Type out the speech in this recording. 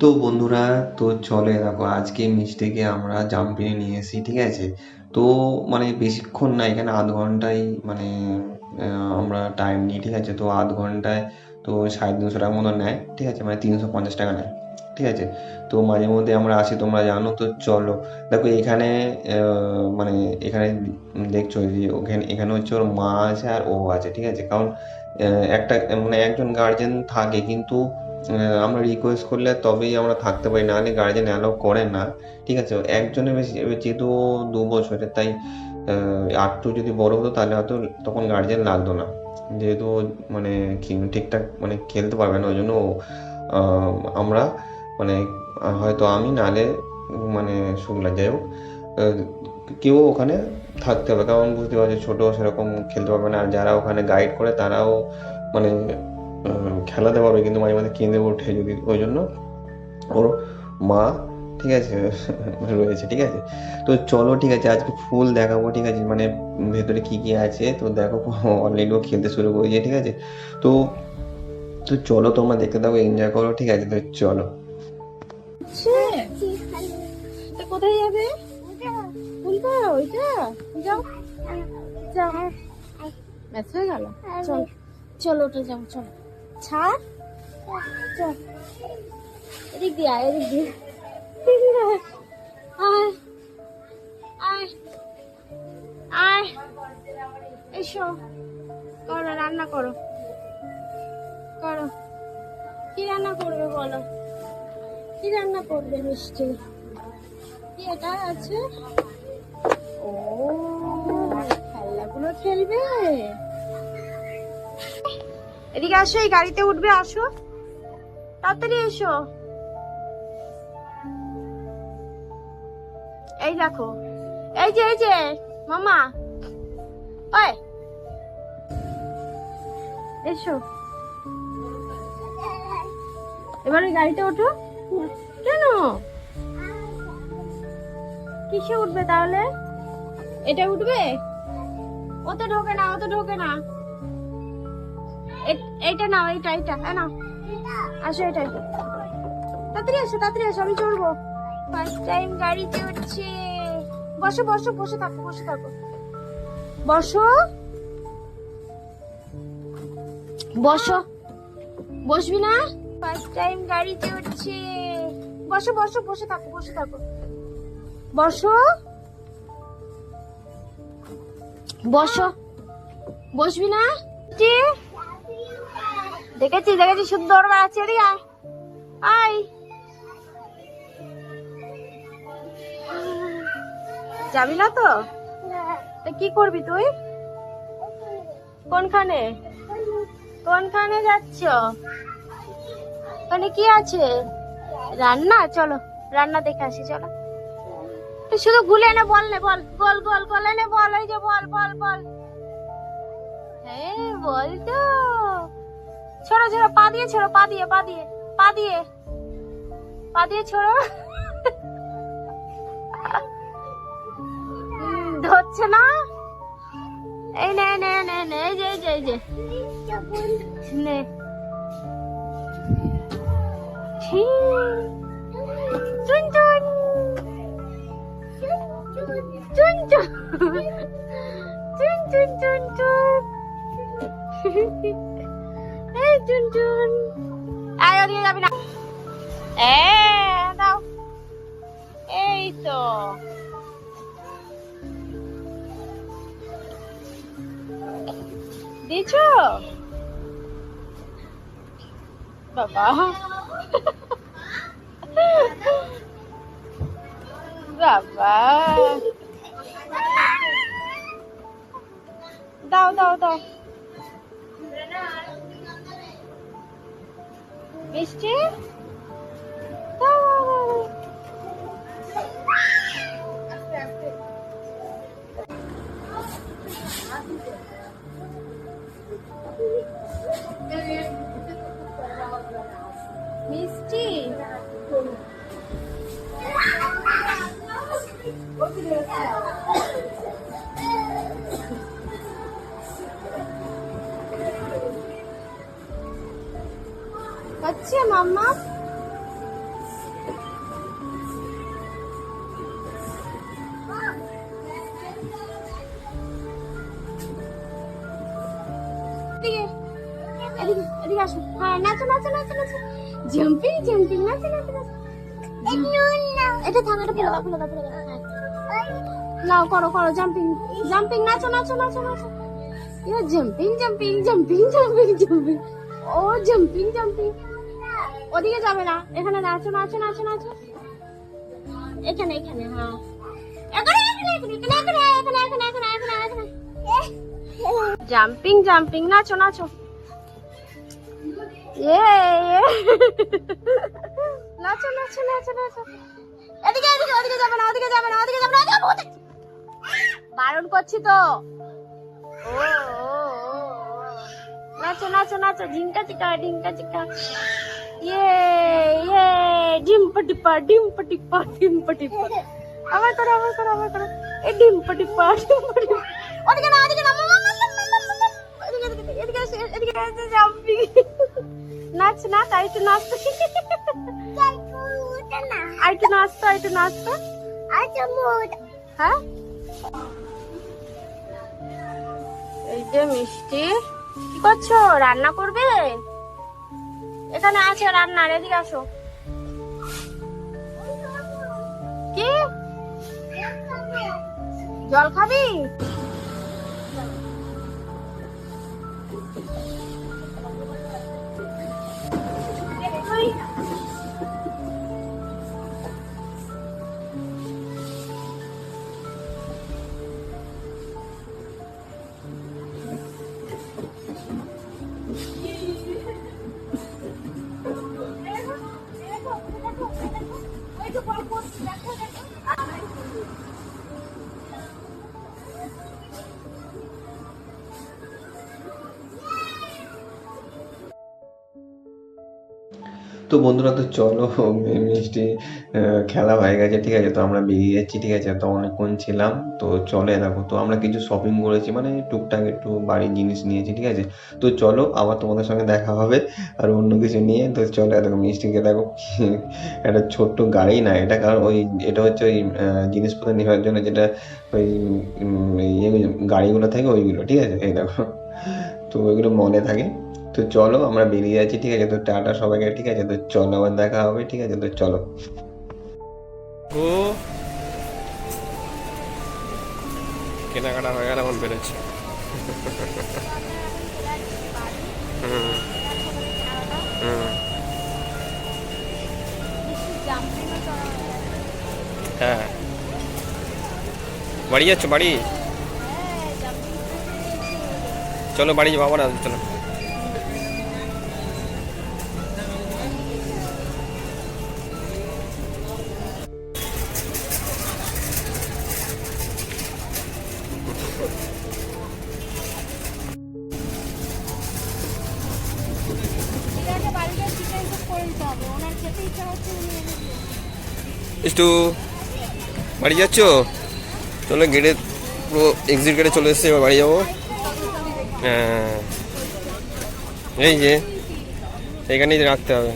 তো বন্ধুরা, তো চলে দেখো আজকে মিষ্টিকে আমরা জাম্পিংয়ে নিয়ে এসেছি, ঠিক আছে? তো মানে বেশিক্ষণ না, এখানে আধ ঘন্টায় মানে আমরা টাইম নিই, ঠিক আছে? তো আধ ঘন্টায় তো 350 টাকা মতো নেয়, ঠিক আছে? মানে 350 টাকা নেয়, ঠিক আছে? তো মাঝে মধ্যে আমরা আসি, তোমরা জানো। তো চলো, দেখো এখানে মানে এখানে দেখছো যে ওখানে এখানে হচ্ছে ওর মা আছে আর ও আছে, ঠিক আছে? কারণ একটা মানে একজন গার্জেন থাকে, কিন্তু আমরা রিকোয়েস্ট করলে তবেই আমরা থাকতে পারি, নাহলে গার্জেন অ্যালাউ করে না, ঠিক আছে? একজনের বেশি, এবার যেহেতু 2 বছরের, তাই আরটু যদি বড় হতো তাহলে হয়তো তখন গার্জেন লাগতো না, যেহেতু ও মানে ঠিকঠাক মানে খেলতে পারবে না, ওই জন্য আমরা মানে হয়তো আমি নাহলে মানে শুক্লা, যাই হোক, আহ, কেউ ওখানে থাকতে হবে, কারণ বুঝতে পারছি ছোটো সেরকম খেলতে পারবে না, আর যারা ওখানে গাইড করে তারাও মানে খেলাতে পারবে, কিন্তু মাঝে মাঝে কেঁদে ওঠে যদি, ওই জন্য ওর মা, ঠিক আছে, রয়েছে, ঠিক আছে? তো চলো, ঠিক আছে, আজকে ফুল দেখাবো, ঠিক আছে? মানে ভেতরে কি কি আছে তো দেখো। অলরেডি ও খেলতে শুরু করেছে, ঠিক আছে? তো তো চলো, তোমরা দেখতে থাকো, এনজয় করো, ঠিক আছে? তো চলো। তা কোথায় যাবে? কোনটা? ওইটা যাও যাও, ম্যাচ হয়ে গেল। চল চলো, ওটা যাও, চলো ছাড়, চল এদিক দিয়ে আয়, এদিক দিয়ে আয় আয় আয়, এসো, করো রান্না করো, করো। কি রান্না করবে বলো? কি রান্না করবে মিষ্টি? কি এটা আছে? ও, খেলনাগুলো খেলবে। এদিকে আসো, এই গাড়িতে উঠবে, আসো তাড়াতাড়ি এসো। এই দেখো, এই যে মামা, ওই এসো, এবার ওই গাড়িতে ওঠো। কেন? কিসে উঠবে তাহলে? এটা উঠবে? ওতে ঢোকে না, ওতে ঢোকে না। এইটা নাও, এইটা নাও, আসো, এটা তাড়াতাড়ি আসো, তাড়াতাড়ি আসো, আমি চড়বো। ফার্স্ট টাইম গাড়িতে উঠছে। বসো বসো, বসে থাকো, বসে থাকো, বসো বসো। বসবি না? ফার্স্ট টাইম গাড়িতে উঠছে। বসো বসো, বসে থাকো, বসে থাকো, বসো বসো। বসবি না? দেখেছি দেখেছি, শুদ্ধ দৌড় বেড়াচ্ছে। এদিকে আয়, আয়। যাবি না তো? তা কি করবি তুই? কোনখানে? কোনখানে যাচ্ছ? ওখানে কি আছে? রান্না? চলো রান্না দেখে আসি, চলো। তুই শুধু গুলে এনে বল, নে বল, বল বল বল, এনে বল, ওই যে বল বল বল। হ্যাঁ বল তো। ছোড়ো ছোড়ো, পা দিয়ে ছোড়ো, পা দিয়ে, পা দিয়ে, পা দিয়ে, পা দিয়ে ছোড়ো। ধরছে না। এই নে নে নে নে, এই যে এই যে নে। চুন চুন চুন চুন চুন চুন চুন চুন। এই চুন চুন, আয়, ওদিকে যাবি না। দাও, এই তো। দিছো বাবা, বাবা, দাও দাও দাও মিষ্টি, দাও। মিষ্টি, হচ্ছে মাম্মা, এদিকে আসো। হ্যাঁ নাচো নাচো নাচো নাচো, জাম্পিং জাম্পিং, নাচো নাচো নাচো। এটা থাক, এটা ফেলে দাও ফেলে দাও ফেলে দাও। হ্যাঁ। নাও করো করো জাম্পিং জাম্পিং, নাচো নাচো নাচো নাচো। Jumping jumping jumping jumping jumping, ও জাম্পিং জাম্পিং। ওদিকে যাবে না, এখানে নাচো নাচো নাচো নাচো, এখানে এখানে। হ্যাঁ জাম্পিং জাম্পিং, নাচো নাচো। নাচো নাচো নাচো নাচো। এদিকে এদিকে, ওদিকে যাবে না, ওদিকে যাবে না, ওদিকে যাবে না, বারণ করছি তো। ও নাচো নাচো নাচো, ঢিঙ্কা চিকা ঢিঙ্কা চিকা। ইয়ে ডিম্পা টিপা ডিম্পা টিপা ডিম্পা টিপা। আবার করো আবার করো আবার করো, এই ডিম্পা টিপা ডিম্পা টিপা। ওদিকে না ওদিকে না, এদিকে এদিকে এদিকে এদিকে জাম্পিং। নাচ না, তাই তো নাচতো, আইটু নাচতো আইটু নাচতো। হ্যাঁ এই যে মিষ্টি, কি করছো? রান্না করবে? এখানে আছে রান্নার, এদিকে আসো। কি জল খাবি? তো বন্ধুরা, তো চলো মিষ্টি খেলা হয়ে গেছে, ঠিক আছে। তো আমরা বেরিয়ে যাচ্ছি, ঠিক আছে। তো অনেকক্ষণ ছিলাম, তো চলে দেখো। তো আমরা কিছু শপিং করেছি, মানে টুকটাক একটু বাড়ির জিনিস নিয়েছি, ঠিক আছে। তো চলো আবার তোমাদের সঙ্গে দেখা হবে আর অন্য কিছু নিয়ে। তো চলো দেখো মিষ্টিকে দেখো, একটা ছোট্ট গাড়ি না এটা, কারণ ওই এটা হচ্ছে ওই জিনিসপত্র নেওয়ার জন্য যেটা ওই ইয়ে গাড়িগুলো থাকে ওইগুলো, ঠিক আছে। এই দেখো, তো ওইগুলো মনে থাকে। তো চলো আমরা বেরিয়ে যাচ্ছি, ঠিক আছে। তো টাটা সবাইকে, ঠিক আছে। তো চলো আবার দেখা হবে, ঠিক আছে। তো চলো। ও কেনাকাটা হয়ে গেল, এখন বেরোচ্ছে। হুম হুম হ্যাঁ, বাড়ি যাচ্ছ? বাড়ি চলো, বাড়ি যাবো না, চলো। একটু বাড়ি যাচ্ছ? চলো, গেটে পুরো এক্সিট গেটে চলে এসছে, এবার বাড়ি যাবো। হ্যাঁ এই যে এইখানেই রাখতে হবে।